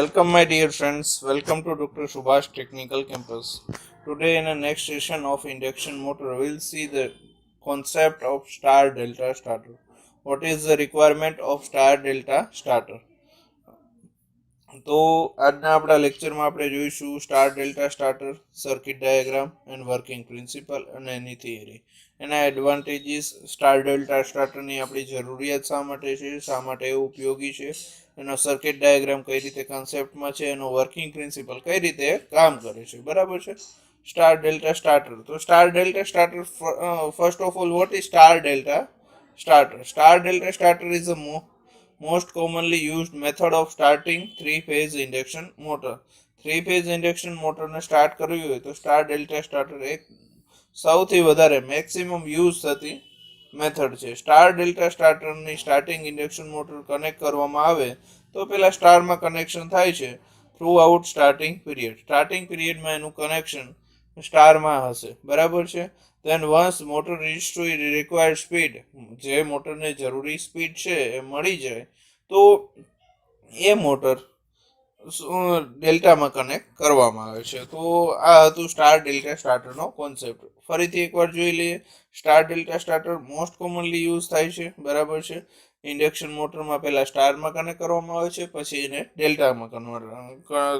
Welcome, my dear friends. Welcome to Dr. Subhash Technical Campus. Today, in the next session of induction motor, we'll see the concept of star delta starter. What is the requirement of star delta starter? તો આજના આપણા લેક્ચરમાં આપણે જોઈશું star delta starter, circuit diagram and working principal અને એની theory. એના advantages, star delta સ્ટાર્ટરની આપણી જરૂરિયાત શા માટે છે, શા માટે એ ઉપયોગી છે, એનો સર્કિટ ડાયાગ્રામ કઈ રીતે કન્સેપ્ટમાં છે, એનો વર્કિંગ પ્રિન્સિપલ કઈ રીતે કામ કરે છે. બરાબર છે. Star delta starter. તો star delta starter, first of all, what is star delta starter? Star delta starter is the most commonly used method of starting three-phase induction motor. Three-phase induction motor ને start કરવી હોય તો star delta starter એક સૌથી વધારે maximum use થતી method છે. Star delta સ્ટાર્ટરની સ્ટાર્ટિંગ ઇન્ડક્શન મોટર કનેક્ટ કરવામાં આવે તો પેલા સ્ટારમાં કનેક્શન થાય છે throughout starting period. Starting પીરિયડમાં એનું કનેક્શન સ્ટારમાં હશે. બરાબર છે. then once motor reach to required speed, જે મોટરને જરૂરી સ્પીડ છે એ મળી જાય તો એ મોટર ડેલ્ટામાં કનેક્ટ કરવામાં આવે છે. તો આ હતું સ્ટાર ડેલ્ટા સ્ટાર્ટરનો કોન્સેપ્ટ. ફરીથી એકવાર જોઈ લઈએ. Star delta starter most commonly use થાય છે. બરાબર છે. ઇન્ડક્શન મોટરમાં પહેલા સ્ટારમાં કનેક્ટ કરવામાં આવે છે, પછી એને ડેલ્ટામાં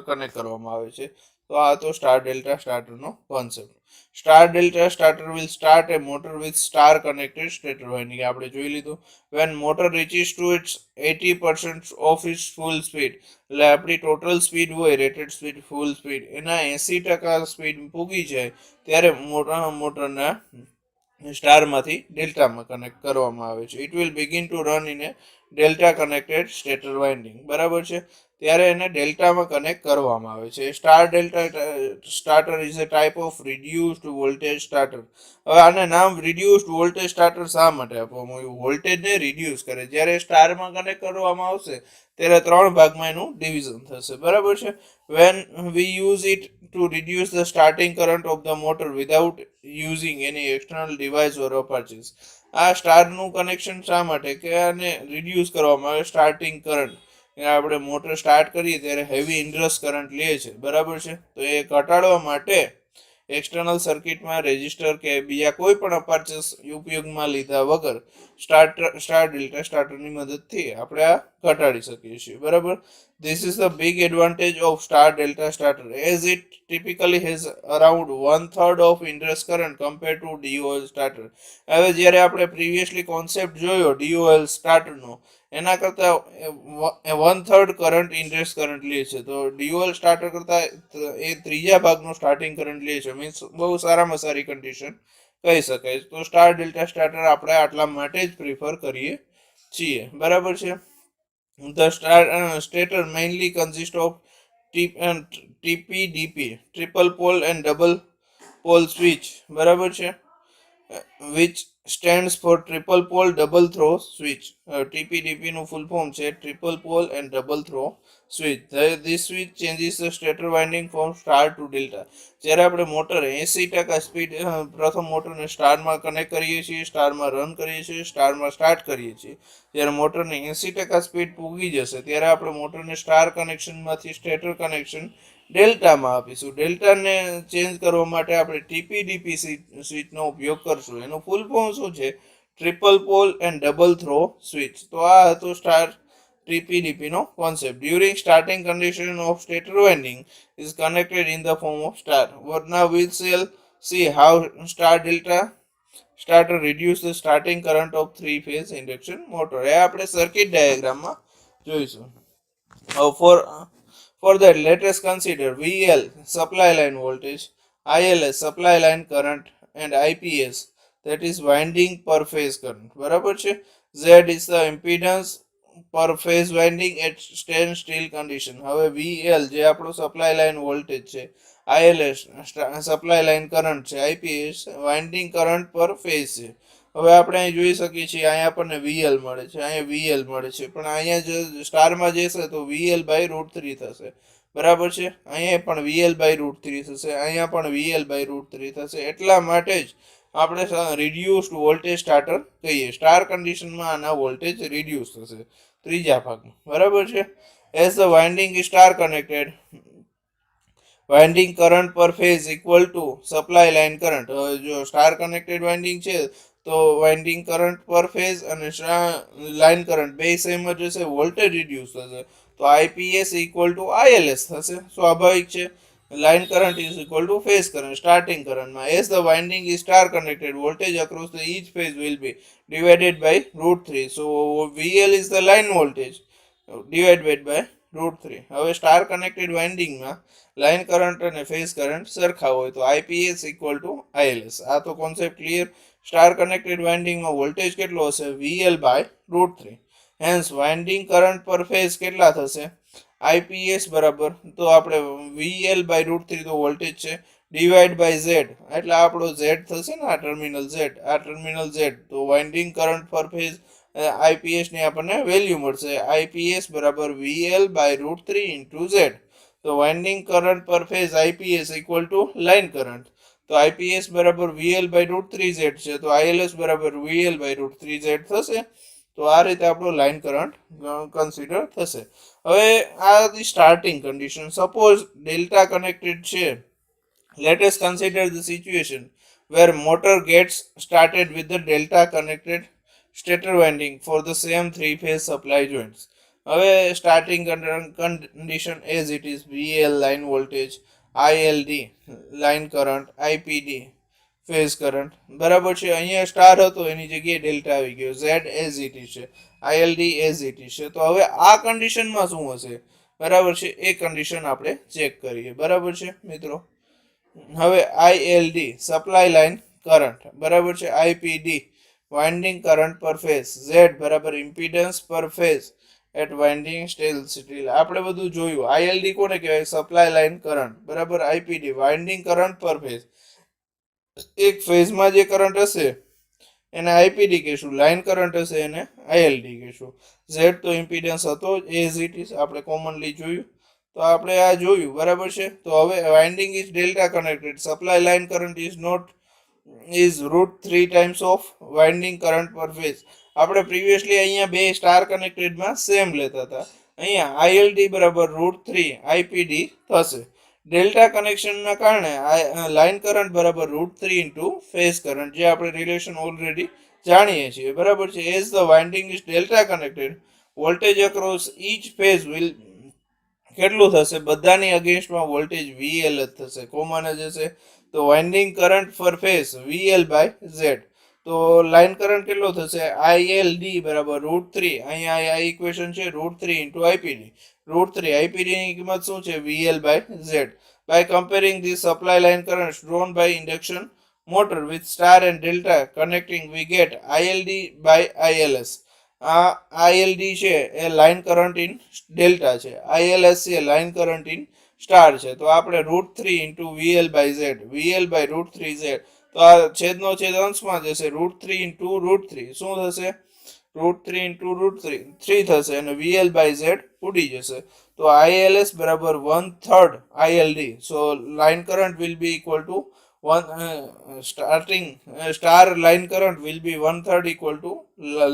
કનેક્ટ કરવામાં આવે છે. તો આ તો સ્ટાર ડેલ્ટા સ્ટાર્ટરનો concept. Star delta starter will start a motor with star connected stator winding. આપણે જોઈ લીધું. When motor reaches to its 80% of its full speed, એટલે આપણી ટોટલ સ્પીડ હોય, રેટેડ સ્પીડ, ફૂલ સ્પીડ, એના 80% સ્પીડ પૂગી જાય ત્યારે મોટરના સ્ટારમાંથી ડેલ્ટામાં કનેક્ટ કરવામાં આવે છે. It will begin two run in A delta connected stator winding. બરાબર છે. ત્યારે એને ડેલ્ટામાં કનેક્ટ કરવામાં આવે છે. Star delta starter is a type of reduced voltage starter. હવે આને નામ રિડ્યુસ્ડ વોલ્ટેજ સ્ટાર્ટર શા માટે આપવામાં આવ્યું? વોલ્ટેજને રિડ્યુસ કરે. જ્યારે સ્ટારમાં કનેક્ટ કરવામાં આવશે ત્યારે 3 ભાગમાં એનું ડિવિઝન થશે. બરાબર છે. when we use it to reduce the starting current of the motor without using any external device or apertures. આ સ્ટારનું કનેક્શન શા માટે? કે આને રિડ્યુસ કરવામાં આવે સ્ટાર્ટિંગ કરંટ. આપણે મોટર સ્ટાર્ટ કરીએ ત્યારે હેવી ઇન્ડ્રસ કરંટ લે છે. બરાબર છે. તો એ ઘટાડવા માટે એક્સટર્નલ સર્કિટમાં રેઝિસ્ટર કે બીજા કોઈ પણ અપાર્ચર્સ ઉપયોગમાં લીધા વગર સ્ટાર ડેલ્ટા સ્ટાર્ટરની મદદથી આપણે આ ઘટાડી શકીએ છીએ. બરાબર. This is the big advantage of star delta starter as it typically has around 1/3 of interest current compared to DOL starter. હવે જ્યારે આપણે પ્રીવિયસલી કોન્સેપ્ટ જોયો DOL સ્ટાર્ટરનો, એના કરતા 1/3 કરંટ ઇન્ટરેસ્ટ કરંટ લે છે. તો DOL સ્ટાર્ટર કરતા એ ત્રીજા ભાગનો સ્ટાર્ટિંગ કરંટ લે છે. મીન્સ બહુ સારામાં સારી કન્ડિશન કહી શકાય. તો સ્ટાર ડેલ્ટા સ્ટાર્ટર આપણે આટલા માટે જ પ્રિફર કરીએ છીએ. બરાબર છે. The stator mainly consists of TPDP, triple pole and double pole switch. બરાબર છે. which stands for triple pole double throw switch. TPDP નું ફૂલ ફોર્મ છે triple pole and double throw switch. This switch changes the stator winding from star to delta. જ્યારે આપણે motor 80% speed પ્રથમ મોટરને સ્ટારમાં connect કરીએ છીએ, સ્ટારમાં રન કરીએ છીએ, સ્ટારમાં સ્ટાર્ટ કરીએ છીએ, જ્યારે મોટરની 80% સ્પીડ પૂગી જશે ત્યારે આપણે મોટરને સ્ટાર કનેક્શનમાંથી સ્ટેટર કનેક્શન ડેલ્ટામાં આપીશું. ડેલ્ટાને ચેન્જ કરવા માટે આપણે TPDP સ્વિચનો ઉપયોગ કરશું. એનું ફૂલ ફોર્મ શું છે? Triple pole and double throw switch. તો આ હતો સ્ટાર TPDP નો concept. During starting condition of stator winding is connected in the form of star. But now we shall see how star delta starter reduce the starting current of three-phase induction motor. એ આપણે circuit ડાયાગ્રામમાં જોઈશું. For that, let us consider VL supply line voltage, ILS supply line current, and IPS, that is winding per phase current. બરાબર છે. Z is the impedance per phase winding at standstill condition. હવે VL જે આપણો supply line voltage છે, ILS supply line current છે, IPS winding current per phase છે. હવે આપણે અહીં જોઈ શકીએ છીએ અહીંયા આપણને VL મળે છે, અહીંયા VL મળે છે, પણ અહીંયા જો સ્ટારમાં જશે તો VL/√3 થશે. બરાબર છે. અહીંયા પણ VL/√3 થશે, અહીંયા પણ VL/√3 થશે. એટલા માટે જ આપણે રિડ્યુસ્ડ વોલ્ટેજ સ્ટાર્ટર કહીએ. સ્ટાર કન્ડિશનમાં આના વોલ્ટેજ રિડ્યુસ થશે ત્રીજા ભાગમાં. બરાબર છે. as the winding is star connected, winding current per phase equal to supply line current. જો સ્ટાર કનેક્ટેડ વાઇન્ડિંગ છે તો વાઇન્ડિંગ કરંટ પર ફેઝ અને લાઇન કરંટ બે સેમ જ હશે, વોલ્ટેજ રિડ્યુસ થશે તો આઈપીએસ ઇક્વલ ટુ આઈએલએસ થશે. સ્વાભાવિક છે. Line current is equal to phase current. Starting કરંટમાં as the winding is star connected, voltage across the each phase will be divided by √3. So VL is the line voltage divided by √3. હવે star connected વાઇન્ડિંગમાં line current અને phase current સરખા હોય તો IPS equal to ILS. આ તો concept clear. Star connected વાઇન્ડિંગમાં voltage કેટલો હશે? VL by √3. Hence winding current per phase કેટલા થશે? આઈપીએસ બરાબર, તો આપણે VL બાય √3 તો વોલ્ટેજ છે, ડિવાઈડ બાય ઝેડ, એટલે આપણો ઝેડ થશે ને, આ ટર્મિનલ ઝેડ, આ ટર્મિનલ ઝેડ, તો winding current per phase IPS ની આપણને વેલ્યુ મળશે. આઈપીએસ બરાબર VL બાય √3 ઇન્ટુ ઝેડ. તો winding current per phase IPS equal to line current, તો આઈપીએસ બરાબર VL બાય √3 ઝેડ છે, તો આઈએલએસ બરાબર VL બાય √3 ઝેડ થશે. તો આ રીતે આપણો લાઇન કરંટ કન્સિડર થશે. હવે આ starting condition. Suppose delta connected છે. Let us consider the situation where motor gets started with the delta connected stator winding for the same three phase supply joints. હવે starting condition as it is, VL line voltage, ILD line current, IPD phase current, બરાબર છે. અહીંયા star હતો એની જગ્યાએ delta આવી ગયો, Z as it is છે, ILD as it is છે. તો હવે આ કન્ડિશનમાં શું હશે? બરાબર છે, એ કન્ડિશન આપણે ચેક કરીએ. બરાબર છે મિત્રો. હવે ILD સપ્લાય લાઇન કરંટ, બરાબર છે, IPD winding current per phase, Z બરાબર ઇમ્પિડન્સ પર ફેઝ એટ વાઇન્ડિંગ સ્ટીલ. આપણે બધું જોયું. ILD કોને કહેવાય? સપ્લાય લાઇન કરંટ, બરાબર. IPD winding current per phase, એક ફેઝમાં જે કરંટ હશે એને આઈપીડી કહેશું, લાઇન કરંટ હશે એને આઈએલડી કહેશું. ઝેડ તો ઇમ્પિડન્સ હતો એઝ ઇટ ઇઝ, આપણે કોમનલી જોયું, તો આપણે આ જોયું. બરાબર છે. તો હવે winding is delta connected, supply line current is not is √3 times of winding current per phase. આપણે પ્રિવિયસલી અહીંયા બે સ્ટાર કનેક્ટેડમાં સેમ લેતા હતા. અહીંયા આઈએલડી બરાબર √3 આઈપીડી થશે. ડેલ્ટા કનેક્શનના કારણે લાઇન કરંટ બરાબર √3 ઇન્ટુ ફેઝ કરંટ, જે આપણે રિલેશન ઓલરેડી જાણીએ છીએ. બરાબર છે. As the winding is delta connected, voltage across each phase will કેટલું થશે? બધાની અગેન્સ્ટમાં વોલ્ટેજ VL જ થશે, કોમન જ હશે. તો winding current for phase VL by Z. તો લાઇન કરંટ કેટલો થશે? ILD બરાબર √3, અહીંયા આ ઇક્વેશન છે, √3 ઇન્ટુ આઈપીડી. √3 આઈપીડી ની કિંમત શું છે? VL by Z. By comparing the supply line current drawn by induction motor with star and delta connecting we get ILD by ILS. આ ILD છે એ લાઇન કરંટ ઇન ડેલ્ટા છે, ILS છે line current in star છે. તો આપણે √3 into VL by Z, VL by √3 Z, તો આ છેદનો છેદ અંશમાં જશે, √3 ઇન્ટુ √3 શું થશે? √3 ઇન્ટુ √3 થશે અને VL બાય ઝેડ ઉડી જશે. તો ILS બરાબર 1/3 ILD. So line current will be equal to star line current will be 1/3 equal to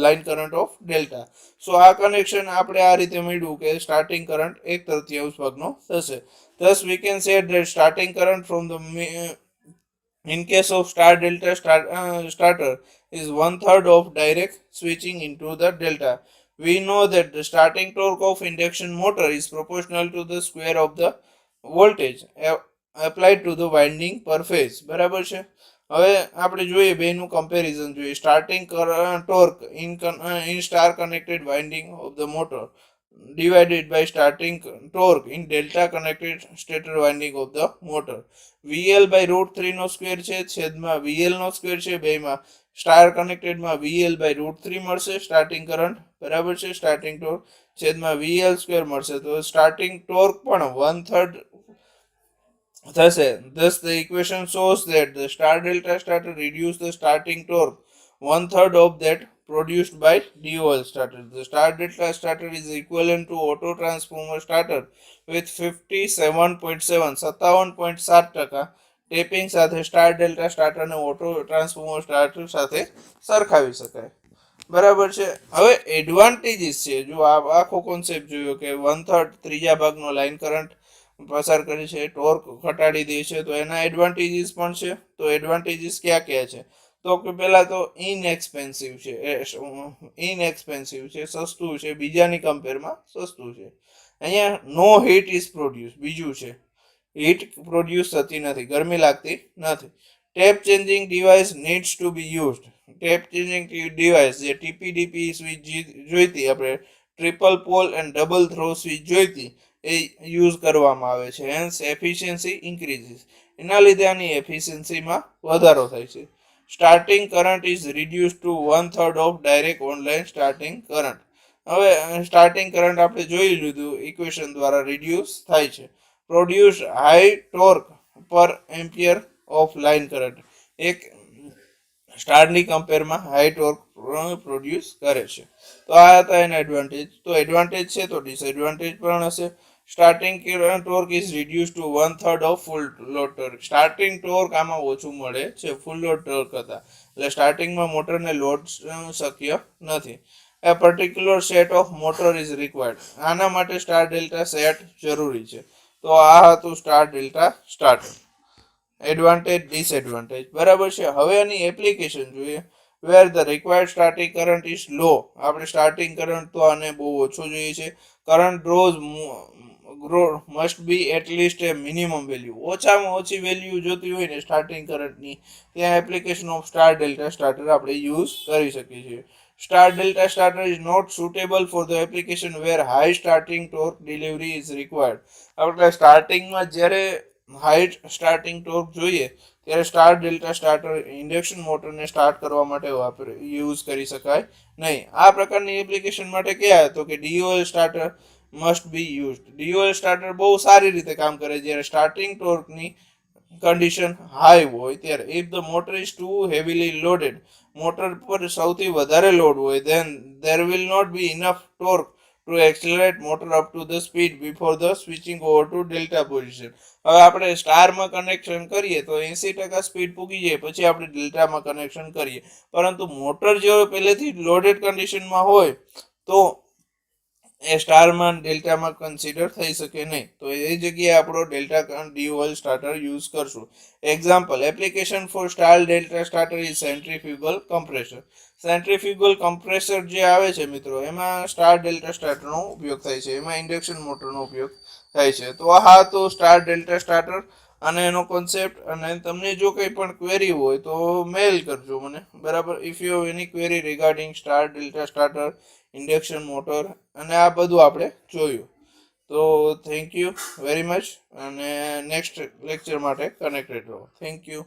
line current of delta. So આ કનેક્શન આપણે આ રીતે મળ્યું કે સ્ટાર્ટિંગ કરંટ 1/3 ભાગનો થશે. Thus we can say that starting current from the in case of star delta starter is 1/3 of direct switching into the delta. We know that the starting torque of induction motor is proportional to the square of the voltage applied to the winding per phase. બરાબર છે. હવે આપણે જોઈએ બેનું comparison જોઈએ. Starting torque in star connected winding of the motor divided by starting torque in delta connected stator winding of the motor. VL by √3 નો square છે, છેદમાં VL નો સ્ક્વેર છે. બેમાં સ્ટાર કનેક્ટેડમાં VL by √3 મળશે સ્ટાર્ટિંગ કરંટ, બરાબર છે, starting torque, છેદમાં VL square મળશે. તો સ્ટાર્ટિંગ ટોર્ક પણ 1/3 થશે. Thus the equation shows that the star delta starter reduce the starting torque 1/3 of that produced by DOL starter. The star delta starter is equivalent to auto transformer starter with 57.7% tapping સાથે star delta starter ને auto transformer starter સાથે સરખાવી શકાય. બરાબર છે. હવે advantages છે, જો આ આખો કોન્સેપ્ટ જોયો કે 1/3 ત્રીજા ભાગનો લાઈન કરંટ પસાર કરે છે, ટોર્ક ઘટાડી દે છે, તો એના એડવાન્ટેજીસ પણ છે. તો એડવાન્ટેજીસ ક્યાં ક્યાં છે? તો કે પહેલા તો ઇનએક્સપેન્સિવ છે, સસ્તું છે, બીજાની કમ્પેરમાં સસ્તું છે. અહીંયા નો હીટ ઇઝ પ્રોડ્યુસ, બીજું છે હીટ પ્રોડ્યુસ થતી નથી, ગરમી લાગતી નથી. Tap changing device needs to be used, tap changing device જે ટીપીડીપી સ્વિચ જોઈતી આપણે triple pole and double throw switch જોઈતી એ યુઝ કરવામાં આવે છે. હેન્સ એફિશિયન્સી ઇન્ક્રીઝિસ, એના લીધે આની એફિશિયન્સીમાં વધારો થાય છે. Starting current is reduce to 1/3 of direct online starting current. હવે સ્ટાર્ટિંગ કરંટ આપણે જોઈ લીધું, ઇક્વેશન દ્વારા રિડ્યુસ થાય છે. Produce high torque per ampere of line current, એક સ્ટારની કમ્પેરમાં હાઈ ટોર્ક પ્રોડ્યુસ કરે છે. તો આ હતા એના એડવાન્ટેજ. તો એડવાન્ટેજ છે તો ડિસએડવાન્ટેજ પણ હશે. Starting torque is reduce to 1/3 of full load torque, starting torque આમાં ઓછું મળે છે ફૂલ લોડ ટોર્ક કરતા, એટલે સ્ટાર્ટિંગમાં મોટરને લોડ શક્ય નથી. A particular set of motor is required, આના માટે સ્ટાર ડેલ્ટા સેટ જરૂરી છે. તો આ હતું star delta starter. Advantage disadvantage બરાબર છે. હવે એની એપ્લિકેશન જોઈએ. Where the required starting current is low, આપણે સ્ટાર્ટિંગ કરંટ તો આને બહુ ઓછો જોઈએ છે. Current grow must be at least a minimum value, ઓછામાં ઓછી વેલ્યુ જોતી હોય ને સ્ટાર્ટિંગ કરંટની, ત્યાં application of star delta starter આપણે યુઝ કરી શકીએ છીએ. Star delta starter is not suitable for the application where high starting torque delivery is required, આપણે સ્ટાર્ટિંગમાં જ્યારે હાઈ સ્ટાર્ટિંગ ટોર્ક જોઈએ ત્યારે સ્ટાર ડેલ્ટા સ્ટાર્ટર ઇન્ડક્શન મોટરને સ્ટાર્ટ કરવા માટે યુઝ કરી શકાય નહીં. આ પ્રકારની એપ્લિકેશન માટે ક્યાં હતો કે DOL starter must be used. DOL starter બહુ સારી રીતે કામ કરે જ્યારે સ્ટાર્ટિંગ ટોર્કની કન્ડિશન હાઈ હોય ત્યારે. If the motor is to heavily loaded, motor પર સૌથી વધારે લોડ હોય, then there will not be enough torque to accelerate motor up to the speed before the switching over to delta position. હવે આપણે સ્ટારમાં connection કરીએ તો 80% speed પૂગી જાય પછી આપણે ડેલ્ટામાં કનેક્શન કરીએ, પરંતુ મોટર જો પહેલેથી લોડેડ કન્ડિશનમાં હોય તો એ સ્ટારમાં ડેલ્ટામાં કન્સિડર થઈ શકે નહીં. તો એ જગ્યાએ આપણો ડેલ્ટા ડીઓએલ સ્ટાર્ટર યુઝ કરશું. Example application for star delta starter is centrifugal compressor. Centrifugal compressor જે આવે છે મિત્રો, એમાં સ્ટાર ડેલ્ટા સ્ટાર્ટરનો ઉપયોગ થાય છે, એમાં ઇન્ડક્શન મોટરનો ઉપયોગ થાય છે. તો હા, તો સ્ટાર ડેલ્ટા સ્ટાર્ટર અને એનો કોન્સેપ્ટ, અને તમને જો કંઈ પણ ક્વેરી હોય તો મેલ કરજો મને, બરાબર. If you have any query regarding star delta starter, induction motor અને આ બધું આપણે જોયું. તો થેન્ક યુ વેરી મચ, અને નેક્સ્ટ લેક્ચર માટે કનેક્ટેડ રહો. Thank you.